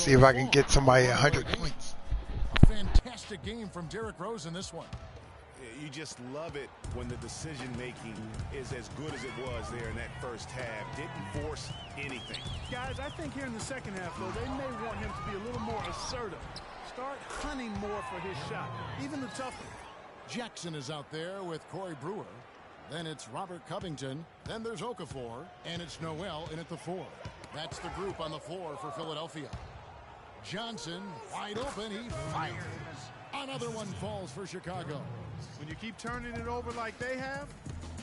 See if I can get somebody 100 points. A fantastic game from Derrick Rose in this one. You just love it when the decision making is as good as it was there in that first half. Didn't force anything. Guys, I think here in the second half, though, they may want him to be a little more assertive. Start hunting more for his shot, even the tough one. Jackson is out there with Corey Brewer. Then it's Robert Covington. Then there's Okafor. And it's Noel in at the 4. That's the group on the floor for Philadelphia. Johnson, wide open. He fires. Another one falls for Chicago. When you keep turning it over like they have,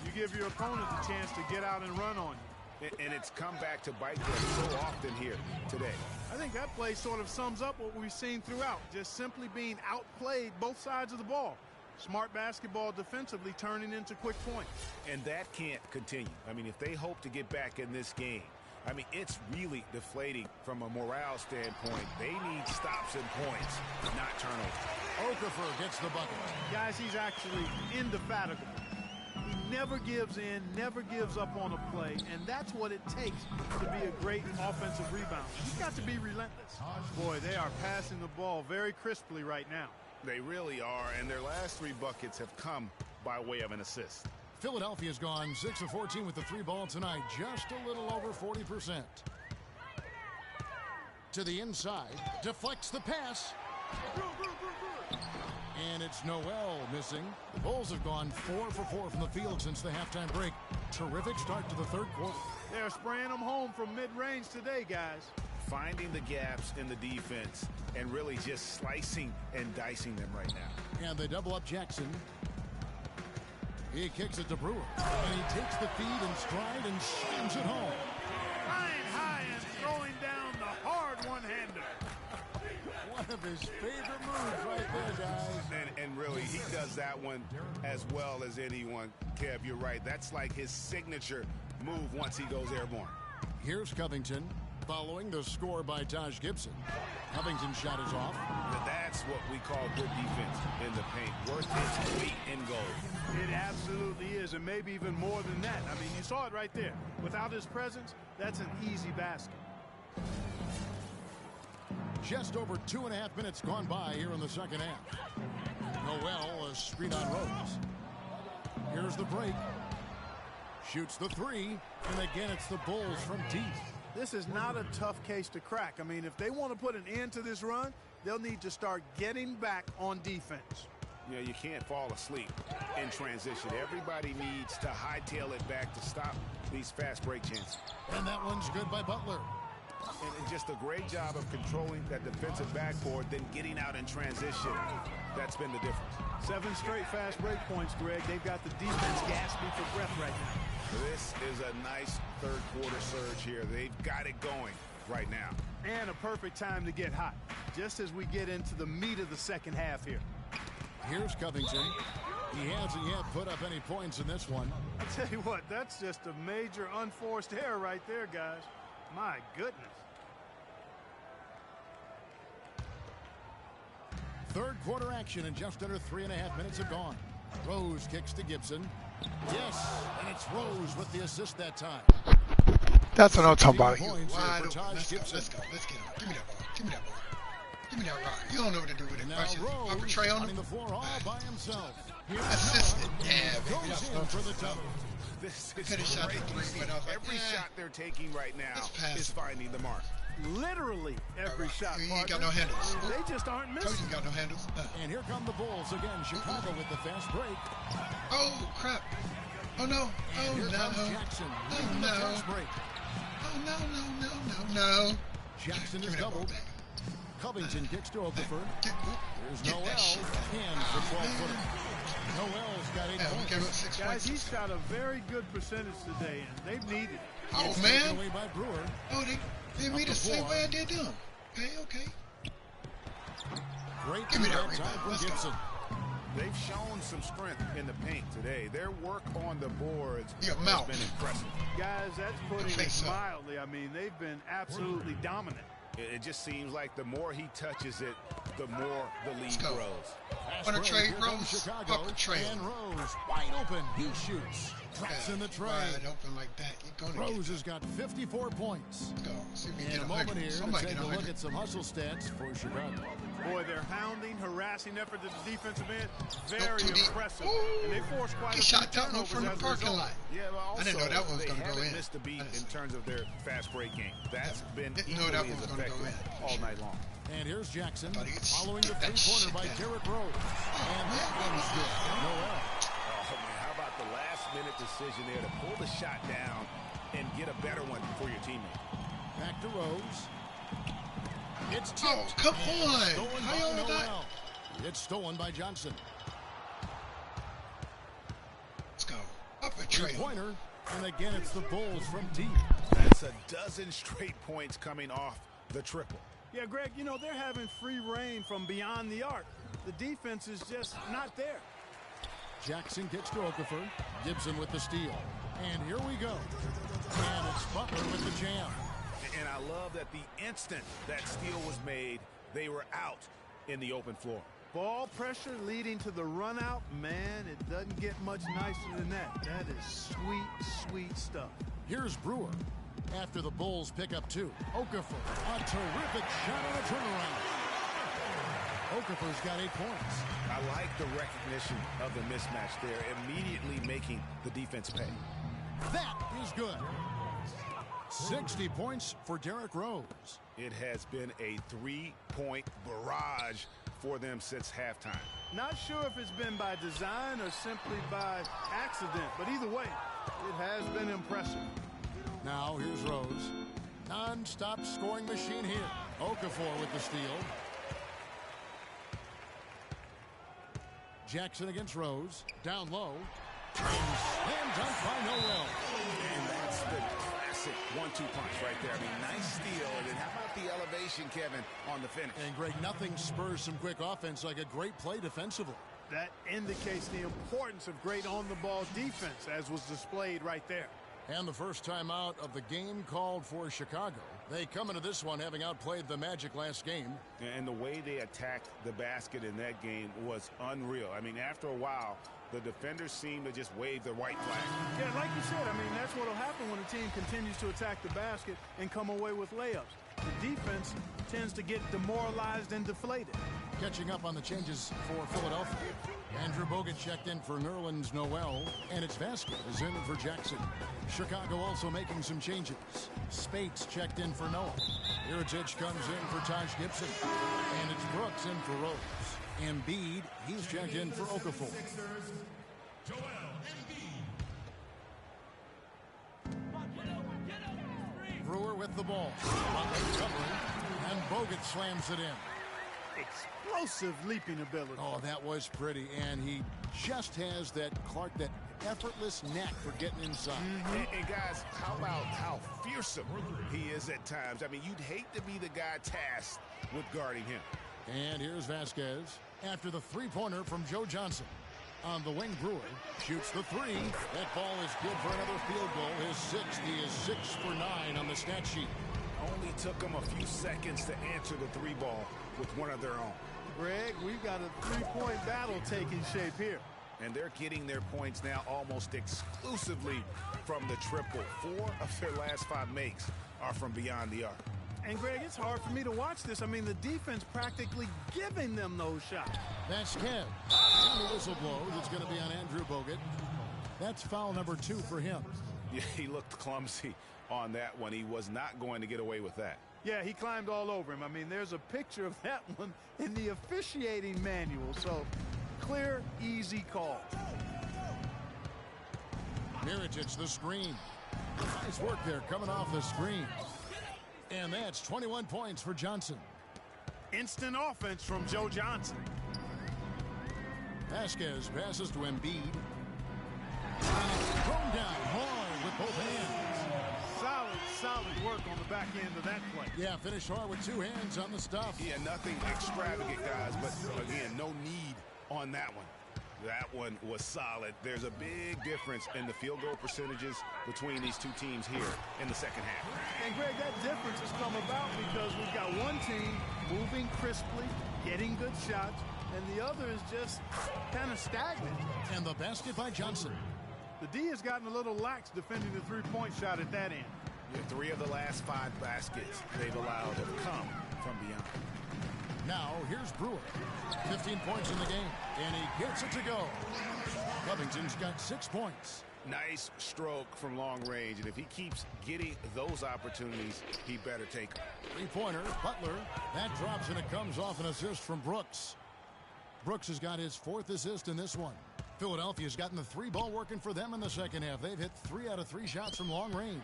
you give your opponent the chance to get out and run on you. And it's come back to bite them so often here today. I think that play sort of sums up what we've seen throughout. Just simply being outplayed both sides of the ball. Smart basketball defensively turning into quick points. And that can't continue. I mean, if they hope to get back in this game, I mean, it's really deflating from a morale standpoint. They need stops and points, not turnovers. Okafor gets the bucket. Guys, he's actually indefatigable. He never gives in, never gives up on a play, and that's what it takes to be a great offensive rebounder. He's got to be relentless. Boy, they are passing the ball very crisply right now. They really are, and their last 3 buckets have come by way of an assist. Philadelphia's gone 6 of 14 with the 3 ball tonight, just a little over 40%. To the inside, deflects the pass. And it's Noel missing. The Bulls have gone 4 for 4 from the field since the halftime break. Terrific start to the third quarter. They're spraying them home from mid-range today, guys. Finding the gaps in the defense and really just slicing and dicing them right now. And they double up Jackson. He kicks it to Brewer. And he takes the feed in stride and slams it home. Flying high and throwing down the hard one-hander. One of his favorite moves right there, guys. And really, he does that one as well as anyone. Kev, you're right. That's like his signature move once he goes airborne. Here's Covington following the score by Taj Gibson. Covington's shot is off. That's what we call good defense in the paint. Worth its weight in gold. It absolutely is, and maybe even more than that. I mean, you saw it right there. Without his presence, that's an easy basket. Just over 2.5 minutes gone by here in the second half. Noel, a screen on Rose. Here's the break. Shoots the 3, and again it's the Bulls from deep. This is not a tough case to crack. I mean, if they want to put an end to this run, they'll need to start getting back on defense. You know, you can't fall asleep in transition. Everybody needs to hightail it back to stop these fast break chances. And that one's good by Butler. And just a great job of controlling that defensive backboard, then getting out in transition. That's been the difference. 7 straight fast break points, Greg. They've got the defense gasping for breath right now. This is a nice third quarter surge here. They've got it going right now. And a perfect time to get hot, just as we get into the meat of the second half here. Here's Covington. He hasn't yet put up any points in this one. I tell you what, that's just a major unforced error right there, guys. My goodness. Third quarter action, and just under 3.5 minutes have gone. Rose kicks to Gibson. Yes, and it's Rose with the assist that time. That's what I'm talking about. Wide open. Let's go. Let's get him. Give me that ball. Give me that ball. Give me that rock. You don't know what to do with it. Now Rose Rose running the floor all by himself. Assisted. Yeah, baby. Goes in for the double. This is Could have shot the 3, but I was like, every shot they're taking right now is finding the mark. Literally every shot. You ain't got no handles. They just aren't missing. You got no handles. And here come the Bulls again. Chicago with the fast break. Oh, crap. Oh, no. Oh, Here no. comes Jackson. Oh, no. The fast break. Oh, no. Jackson is Give me that ball doubled. back. Covington kicks to Okafor. There's Get Noel. that shit. Hands the 12-footer. Noel's got 8 Yeah, we came up points. 6 Guys, points. he's shot a very good percentage today, and they've needed it. Oh, Taken man. away by Brewer. Oh, they read the same way I did them. Okay. Great Give me that time rebound. from Let's go. Gibson. They've shown some strength in the paint today. Their work on the boards Your has mouth. been impressive. Guys, that's putting it face up. mildly. I mean, they've been absolutely dominant. It just seems like the more he touches it, the more the lead grows. On a trade, Rose. Up a trade. And Rose, wide open. He shoots. Drops in the trade. Wide open like that. You're gonna Rose has got 54 points. Let's go. See if we In can a get moment here, Somebody take get a 100. look at some hustle stats for Chicago. Boy, their hounding, harassing effort at the defensive end, very too deep. impressive. Ooh. And they forced quite He a few shot down turnovers from the as a parking result. lot. Yeah, but also, I didn't know that one was they going to go haven't in. missed a beat in terms of their fast break game. That's been Didn't know equally that one as was gonna go effective in. all night long. And here's Jackson Thought he could following the stick that three-pointer shit by down. Derrick Rose. And that one is good. Noel. Oh, man, how about the last-minute decision there to pull the shot down and get a better one for your teammate? Back to Rose. It's tipped. Oh, come and on. stolen How by y'all know that? Noel. It's stolen by Johnson. Let's go. Up a trade. Three-pointer. And again, it's the Bulls from deep. That's a dozen straight points coming off the triple. Yeah, Greg, you know, they're having free reign from beyond the arc. The defense is just not there. Jackson gets to Okafor. Gibson with the steal. And here we go. And it's Butler with the jam. And I love that the instant that steal was made, they were out in the open floor. Ball pressure leading to the run out. Man, it doesn't get much nicer than that. That is sweet, sweet stuff. Here's Brewer. After the Bulls pick up two. Okafor, a terrific shot on a turnaround. Okafor's got 8 points. I like the recognition of the mismatch there, immediately making the defense pay. That is good. 60 points for Derrick Rose. It has been a three-point barrage for them since halftime. Not sure if it's been by design or simply by accident, but either way, it has been impressive. Now here's Rose. Non-stop scoring machine here. Okafor with the steal. Jackson against Rose. Down low. And slam dunk by Noel. And that's the classic 1-2 punch right there. I mean, nice steal. And then how about the elevation, Kevin, on the finish? And Greg, nothing spurs some quick offense like a great play defensively. That indicates the importance of great on-the-ball defense, as was displayed right there. And the first time out of the game called for Chicago. They come into this one having outplayed the Magic last game. And the way they attacked the basket in that game was unreal. I mean, after a while, the defenders seemed to just wave the white flag. Yeah, like you said, I mean, that's what will happen when a team continues to attack the basket and come away with layups. The defense tends to get demoralized and deflated. Catching up on the changes for Philadelphia. Andrew Bogut checked in for Nerlens Noel, and it's Vasquez in for Jackson. Chicago also making some changes. Spates checked in for Noah. Iritic comes in for Taj Gibson. And it's Brooks in for Rose. Embiid, he's checked in for Okafor. Brewer with the ball. And Bogut slams it in. Explosive leaping ability. Oh, that was pretty. And he just has that effortless knack for getting inside. And guys, how about how fearsome he is at times? I mean, you'd hate to be the guy tasked with guarding him. And here's Vasquez after the three-pointer from Joe Johnson. On the wing, Brewer shoots the three. That ball is good for another field goal. His sixth. He is 6 for 9 on the stat sheet. Only took him a few seconds to answer the three ball with one of their own. Greg, we've got a three-point battle taking shape here. And they're getting their points now almost exclusively from the triple. 4 of their last 5 makes are from beyond the arc. And, Greg, it's hard for me to watch this. I mean, the defense practically giving them those shots. That's Kev. And the whistle blows. It's going to be on Andrew Bogut. That's foul number 2 for him. Yeah, he looked clumsy on that one. He was not going to get away with that. Yeah, he climbed all over him. I mean, there's a picture of that one in the officiating manual. So, clear, easy call. Iritic, the screen. Nice work there coming off the screen. And that's 21 points for Johnson. Instant offense from Joe Johnson. Vasquez passes to Embiid. Thrown down hard with both hands. Solid work on the back end of that play. Yeah, finished hard with 2 hands on the stuff. Yeah, nothing extravagant, guys, but again, no need on that one. That one was solid. There's a big difference in the field goal percentages between these two teams here in the second half. And, Greg, that difference has come about because we've got one team moving crisply, getting good shots, and the other is just kind of stagnant. And the basket by Johnson. The D has gotten a little lax defending the three-point shot at that end. Yeah, 3 of the last 5 baskets they've allowed have come from beyond. Now, here's Brewer. 15 points in the game, and he gets it to go. Covington's got 6 points. Nice stroke from long range, and if he keeps getting those opportunities, he better take them. Three-pointer, Butler. That drops, and it comes off an assist from Brooks. Brooks has got his 4th assist in this one. Philadelphia's gotten the 3-ball working for them in the second half. They've hit 3 out of 3 shots from long range.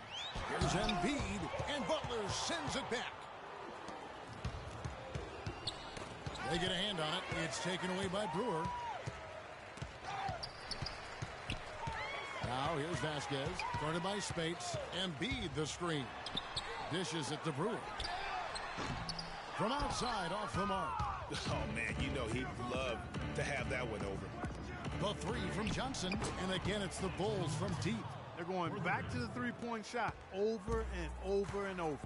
Here's Embiid, and Butler sends it back. They get a hand on it. It's taken away by Brewer. Now here's Vasquez, guarded by Spates. Embiid the screen. Dishes it to Brewer. From outside, off the mark. Oh, man, you know he'd love to have that one over. The 3 from Johnson, and again it's the Bulls from deep. They're going back to the three-point shot over and over and over.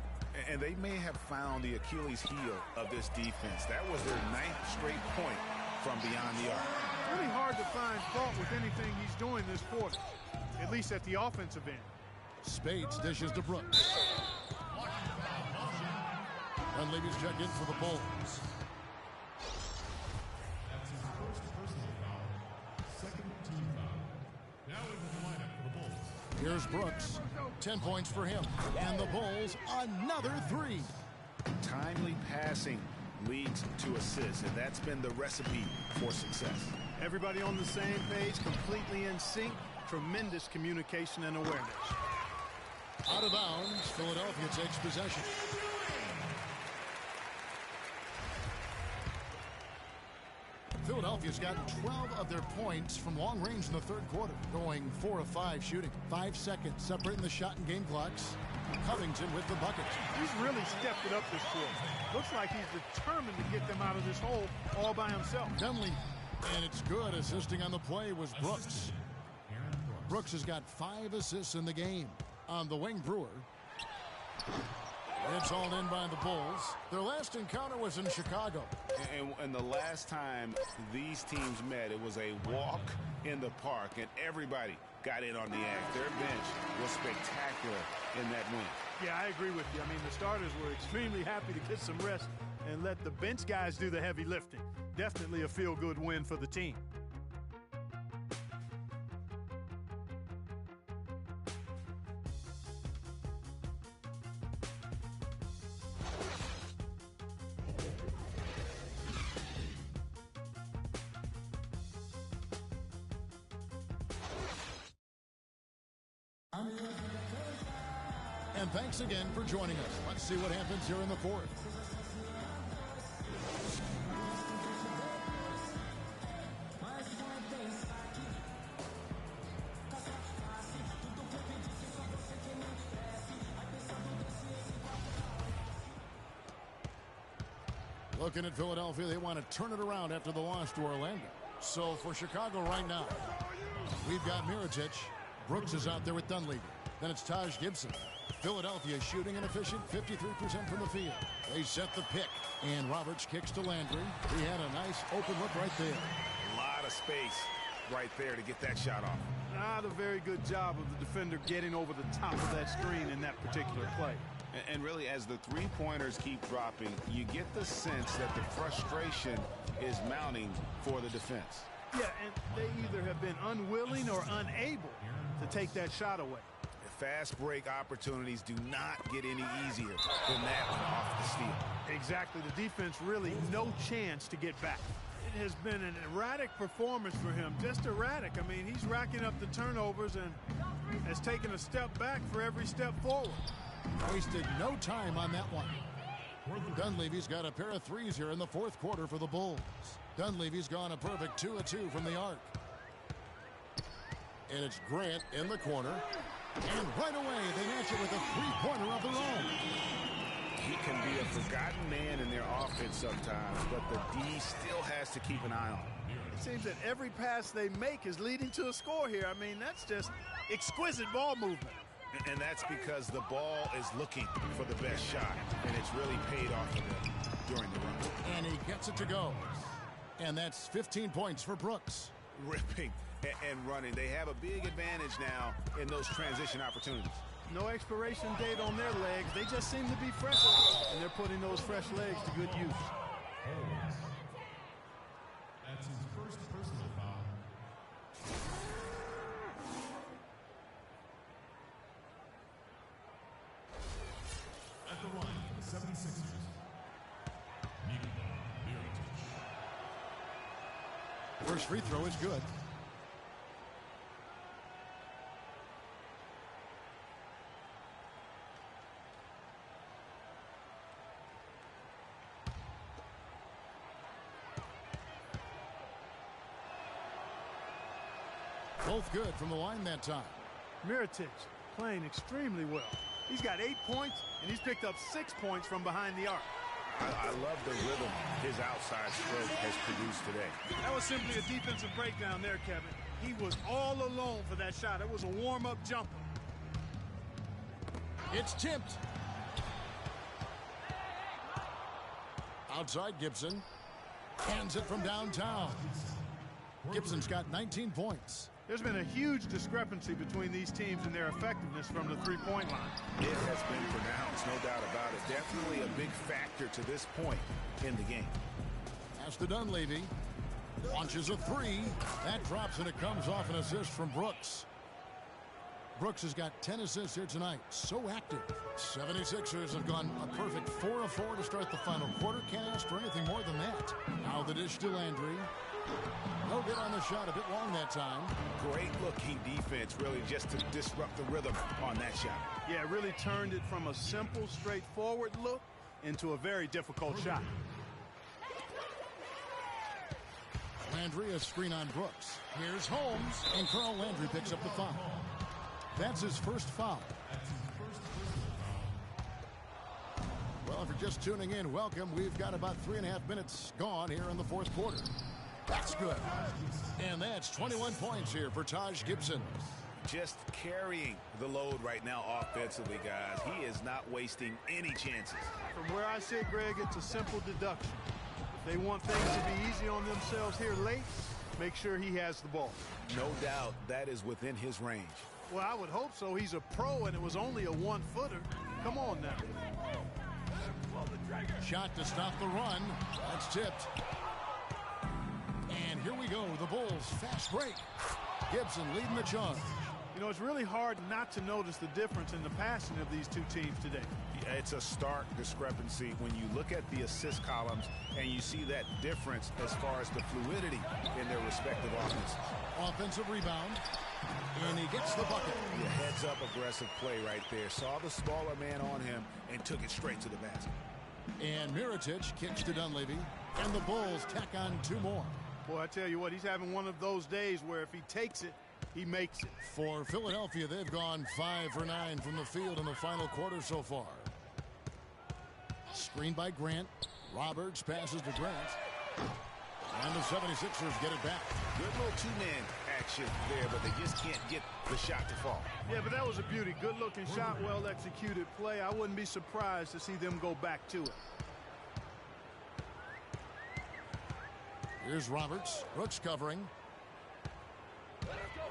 And they may have found the Achilles heel of this defense. That was their 9th straight point from beyond the arc. Really hard to find fault with anything he's doing this quarter, at least at the offensive end. Spates dishes to Brooks. Dunleavy's checked in for the Bulls. Here's Brooks. 10 points for him. And the Bulls, another 3. Timely passing leads to assists, and that's been the recipe for success. Everybody on the same page, completely in sync. Tremendous communication and awareness. Out of bounds, Philadelphia takes possession. Philadelphia's gotten 12 of their points from long range in the third quarter, going 4 of 5 shooting. 5 seconds separating the shot and game clocks. Covington with the bucket. He's really stepped it up this quarter. Looks like he's determined to get them out of this hole all by himself. Dunleavy, and it's good. Assisting on the play was Brooks. Brooks has got 5 assists in the game. On the wing, Brewer. It's all in by the Bulls. Their last encounter was in Chicago. And the last time these teams met, it was a walk in the park, and everybody got in on the act. Their bench was spectacular in that win. Yeah, I agree with you. I mean, the starters were extremely happy to get some rest and let the bench guys do the heavy lifting. Definitely a feel-good win for the team. And thanks again for joining us. Let's see what happens here in the fourth. Looking at Philadelphia, they want to turn it around after the loss to Orlando. So for Chicago right now, we've got Mirotic. Brooks is out there with Dunleavy. Then it's Taj Gibson. Philadelphia shooting an efficient 53% from the field. They set the pick, and Roberts kicks to Landry. He had a nice open look right there. A lot of space right there to get that shot off. Not a very good job of the defender getting over the top of that screen in that particular play. And really, as the three-pointers keep dropping, you get the sense that the frustration is mounting for the defense. Yeah, and they either have been unwilling or unable to take that shot away. Fast break opportunities do not get any easier than that one off the steal. Exactly. The defense really no chance to get back. It has been an erratic performance for him, just erratic. I mean, he's racking up the turnovers and has taken a step back for every step forward. Wasted no time on that one. Dunleavy's got a pair of threes here in the fourth quarter for the Bulls. Dunleavy's gone a perfect 2 of 2 from the arc. And it's Grant in the corner. And right away, they answer with a three-pointer of their own. He can be a forgotten man in their offense sometimes, but the D still has to keep an eye on him. It seems that every pass they make is leading to a score here. I mean, that's just exquisite ball movement. And that's because the ball is looking for the best shot, and it's really paid off for them during the run. And he gets it to go. And that's 15 points for Brooks. Ripping and running. They have a big advantage now in those transition opportunities. No expiration date on their legs. They just seem to be fresh, and they're putting those fresh legs to good use. That's his first personal foul. At the line for the 76ers, First free throw is good. Both good from the line that time. Mirotic playing extremely well. He's got 8 points, and he's picked up 6 points from behind the arc. I love the rhythm his outside stroke has produced today. That was simply a defensive breakdown there, Kevin. He was all alone for that shot. It was a warm-up jumper. It's tipped. Outside Gibson. Hands it from downtown. Gibson's got 19 points. There's been a huge discrepancy between these teams and their effectiveness from the three-point line. It has been pronounced, no doubt about it. Definitely a big factor to this point in the game. Pass to Dunleavy. Launches a three. That drops, and it comes off an assist from Brooks. Brooks has got 10 assists here tonight. So active. 76ers have gone a perfect 4 of 4 to start the final quarter. Can't ask for anything more than that. Now the dish to Landry. No good on the shot, a bit long that time. Great looking defense, really, just to disrupt the rhythm on that shot. Yeah, really turned it from a simple, straightforward look into a very difficult shot. Landry, a screen on Brooks. Here's Holmes, and Carl Landry picks up the foul. That's his first foul. Well, if you're just tuning in, welcome. We've got about 3.5 minutes gone here in the fourth quarter. That's good. And that's 21 points here for Taj Gibson. Just carrying the load right now offensively, guys. He is not wasting any chances. From where I sit, Greg, it's a simple deduction. If they want things to be easy on themselves here late, make sure he has the ball. No doubt that is within his range. Well, I would hope so. He's a pro, and it was only a one-footer. Come on now. Shot to stop the run. That's tipped. And here we go. The Bulls fast break. Gibson leading the charge. You know, it's really hard not to notice the difference in the passing of these two teams today. Yeah, it's a stark discrepancy when you look at the assist columns and you see that difference as far as the fluidity in their respective offenses. Offensive rebound. And he gets the bucket. Yeah, heads up aggressive play right there. Saw the smaller man on him and took it straight to the basket. And Mirotic kicks to Dunleavy. And the Bulls tack on 2 more. Boy, I tell you what, he's having one of those days where if he takes it, he makes it. For Philadelphia, they've gone 5 for 9 from the field in the final quarter so far. Screen by Grant. Roberts passes to Grant. And the 76ers get it back. Good little two-man action there, but they just can't get the shot to fall. Yeah, but that was a beauty. Good-looking shot, well-executed play. I wouldn't be surprised to see them go back to it. Here's Roberts. Brooks covering.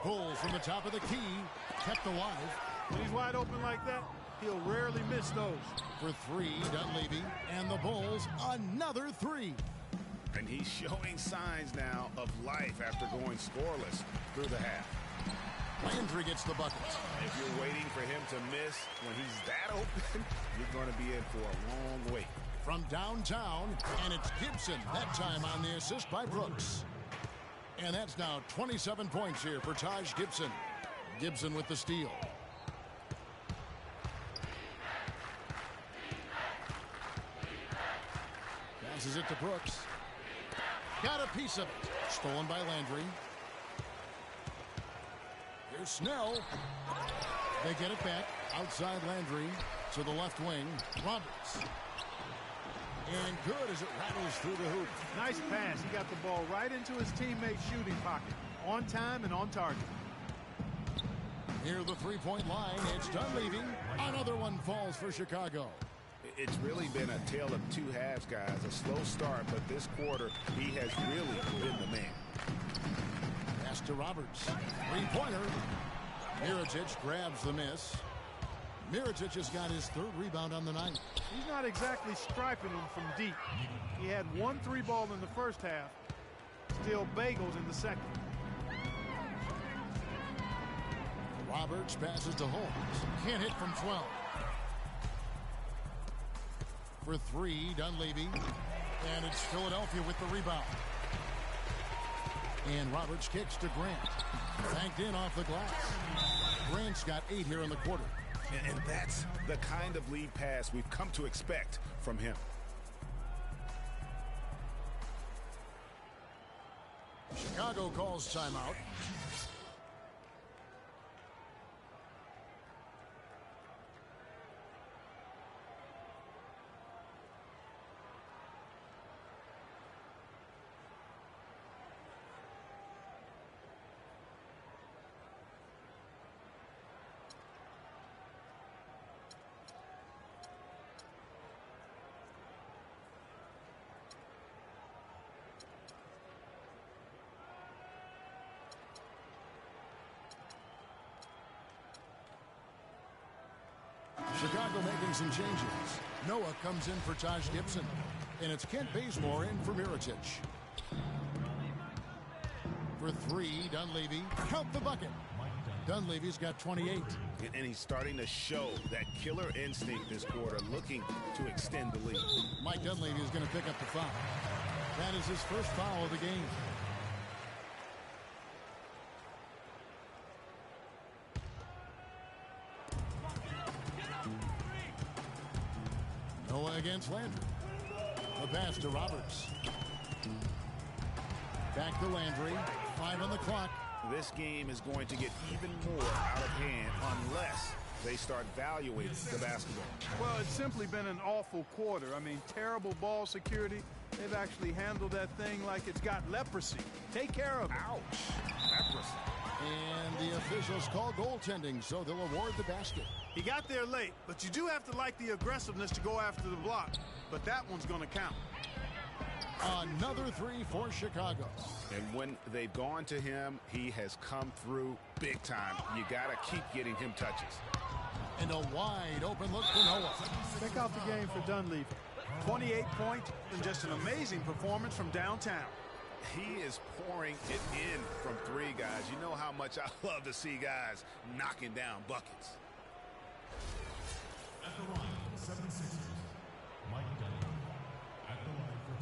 Pull from the top of the key. Kept alive. When he's wide open like that, he'll rarely miss those. For 3, Dunleavy. And the Bulls, another 3. And he's showing signs now of life after going scoreless through the half. Landry gets the bucket. If you're waiting for him to miss when he's that open, you're going to be in for a long wait. From downtown, and it's Gibson, that time on the assist by Brooks. And that's now 27 points here for Taj Gibson. Gibson with the steal. Passes it to Brooks. Got a piece of it. Stolen by Landry. Here's Snell. They get it back. Outside Landry. To the left wing, Roberts. And good as it rattles through the hoop. Nice pass. He got the ball right into his teammate's shooting pocket. On time and on target. Near the three-point line, it's Dunleavy. Another one falls for Chicago. It's really been a tale of two halves, guys. A slow start, but this quarter, he has really been the man. Pass to Roberts. Three-pointer. Mirotic grabs the miss. Mirotic has got his third rebound on the night. He's not exactly striping him from deep. He had 1 3-ball in the first half. Still bagels in the second. Roberts passes to Holmes. Can't hit from 12. For 3, Dunleavy. And it's Philadelphia with the rebound. And Roberts kicks to Grant. Banked in off the glass. Grant's got 8 here in the quarter. And that's the kind of lead pass we've come to expect from him. Chicago calls timeout. Chicago making some changes. Noah comes in for Taj Gibson. And it's Kent Bazemore in for Mirotic. For 3, Dunleavy. Count the bucket. Dunleavy's got 28. And he's starting to show that killer instinct this quarter, looking to extend the lead. Mike Dunleavy is going to pick up the foul. That is his first foul of the game. Noah against Landry. The pass to Roberts. Back to Landry. 5 on the clock. This game is going to get even more out of hand unless they start valuing the basketball. Well, it's simply been an awful quarter. I mean, terrible ball security. They've actually handled that thing like it's got leprosy. Take care of it. Ouch. Leprosy. And the officials call goaltending, so they'll award the basket. He got there late, but you do have to like the aggressiveness to go after the block. But that one's going to count. Another 3 for Chicago. And when they've gone to him, he has come through big time. You got to keep getting him touches. And a wide open look for Noah. Check out the game for Dunleavy. 28 points and just an amazing performance from downtown. He is pouring it in from 3, guys. You know how much I love to see guys knocking down buckets. At the line, 76ers, Mike Dunleavy. At the line for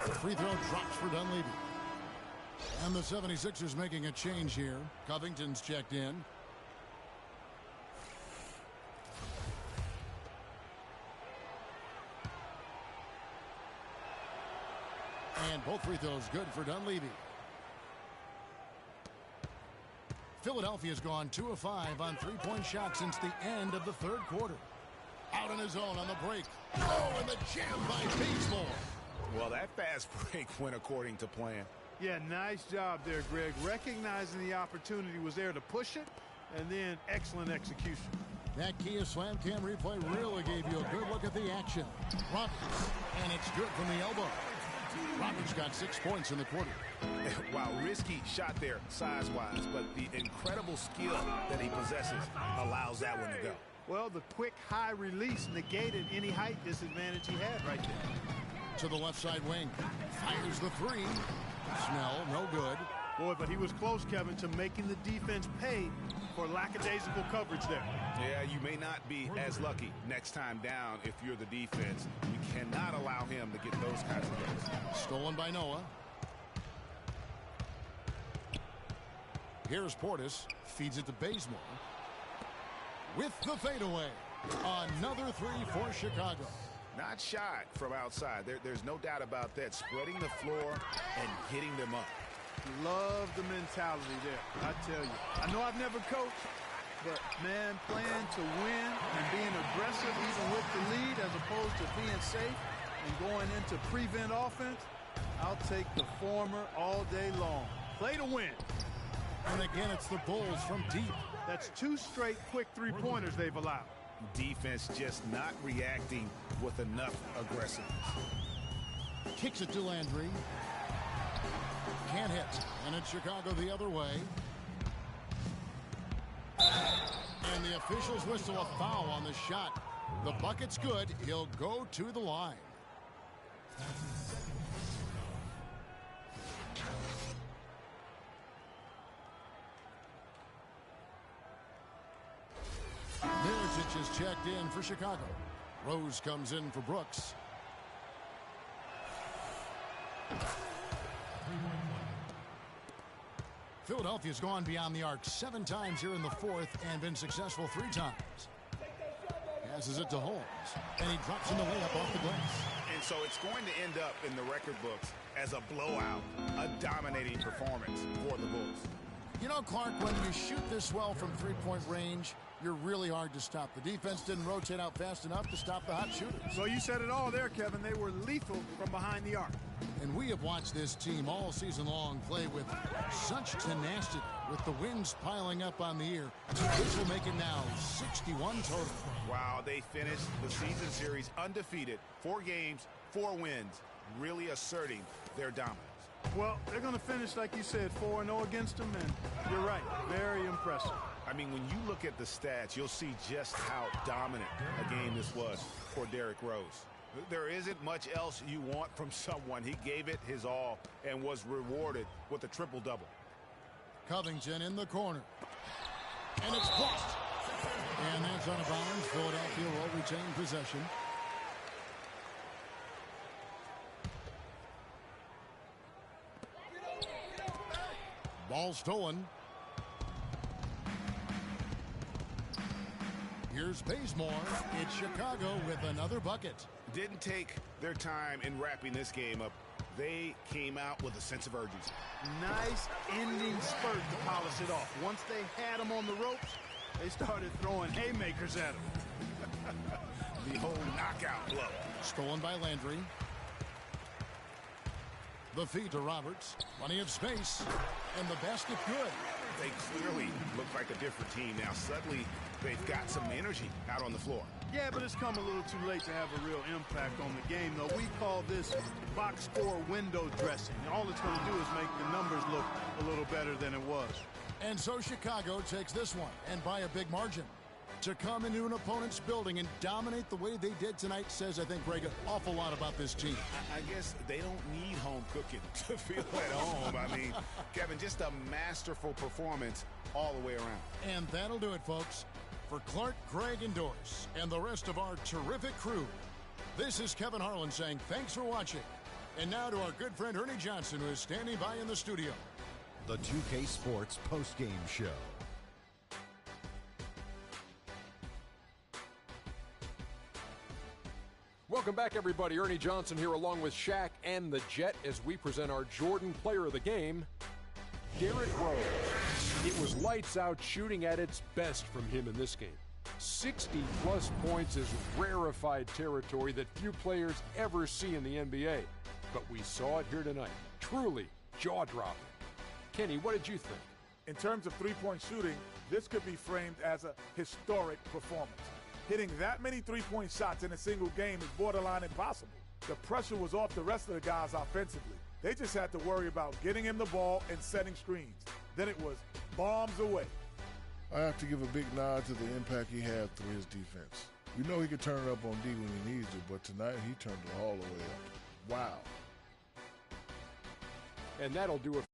2. The free throw drops for Dunleavy. And the 76ers making a change here. Covington's checked in. And both free throws good for Dunleavy. Philadelphia's gone 2 of 5 on 3-point shots since the end of the third quarter. Out on his own on the break. Oh, and the jam by Bazemore. Well, that fast break went according to plan. Yeah, nice job there, Greg. Recognizing the opportunity was there to push it, and then excellent execution. That Kia Slam Cam replay really gave you a good look at the action. Roberts, and it's good from the elbow. Roberts got 6 points in the quarter. Wow, risky shot there size-wise, but the incredible skill that he possesses allows that one to go. Well, the quick high release negated any height disadvantage he had right there. To the left side wing. Fires the 3. Snell, no good. Boy, but he was close, Kevin, to making the defense pay for lackadaisical coverage there. Yeah, you may not be as lucky next time down if you're the defense. You cannot allow him to get those kinds of hits. Stolen by Noah. Here's Portis. Feeds it to Bazemore. With the fadeaway. Another 3 for Chicago. Not shot from outside. There's no doubt about that. Spreading the floor and hitting them up. Love the mentality there, I tell you. I know I've never coached, But, man, playing to win and being aggressive even with the lead as opposed to being safe and going into prevent offense, I'll take the former all day long. Play to win. And again, it's the Bulls from deep. That's 2 straight quick three-pointers they've allowed. Defense just not reacting with enough aggressiveness. Kicks it to Landry. Can't hit. And it's Chicago the other way. And the officials whistle a foul on the shot. The bucket's good. He'll go to the line. Milicic is checked in for Chicago. Rose comes in for Brooks. Philadelphia's gone beyond the arc 7 times here in the fourth and been successful 3 times. Passes it to Holmes, and he drops in the layup off the glass. And so it's going to end up in the record books as a blowout, a dominating performance for the Bulls. You know, Clark, when you shoot this well from three-point range, you're really hard to stop. The defense didn't rotate out fast enough to stop the hot shooters. So you said it all there, Kevin. They were lethal from behind the arc. And we have watched this team all season long play with such tenacity, with the wins piling up on the year. This will make it now 61 total. Wow, they finished the season series undefeated. 4 games, 4 wins, really asserting their dominance. Well, they're going to finish, like you said, 4-0 against them, and you're right, very impressive. I mean, when you look at the stats, you'll see just how dominant a game this was for Derrick Rose. There isn't much else you want from someone. He gave it his all and was rewarded with a triple-double. Covington in the corner. And it's blocked. And that's out of bounds. Philadelphia will retain possession. Ball stolen. Here's Bazemore. It's Chicago with another bucket. Didn't take their time in wrapping this game up. They came out with a sense of urgency. Nice ending spurt to polish it off. Once they had him on the ropes, they started throwing haymakers at him. The whole knockout blow. Stolen by Landry. The feed to Roberts. Plenty of space. And the basket good. They clearly look like a different team now. Suddenly, they've got some energy out on the floor. Yeah, but it's come a little too late to have a real impact on the game, though. We call this box score window dressing. All it's going to do is make the numbers look a little better than it was. And so Chicago takes this one, and by a big margin. To come into an opponent's building and dominate the way they did tonight says, I think, Greg, an awful lot about this team. I guess they don't need home cooking to feel at home. I mean, Kevin, just a masterful performance all the way around. And that'll do it, folks. For Clark, Greg, and Doris, and the rest of our terrific crew, this is Kevin Harlan saying thanks for watching. And now to our good friend Ernie Johnson, who is standing by in the studio. The 2K Sports postgame show. Welcome back, everybody. Ernie Johnson here along with Shaq and the Jet as we present our Jordan Player of the Game, Derrick Rose. It was lights out shooting at its best from him in this game. 60-plus points is rarefied territory that few players ever see in the NBA. But we saw it here tonight. Truly jaw-dropping. Kenny, what did you think? In terms of three-point shooting, this could be framed as a historic performance. Hitting that many three-point shots in a single game is borderline impossible. The pressure was off the rest of the guys offensively. They just had to worry about getting him the ball and setting screens. Then it was bombs away. I have to give a big nod to the impact he had through his defense. We know he could turn it up on D when he needs it, but tonight he turned it all the way up. Wow. And that'll do it.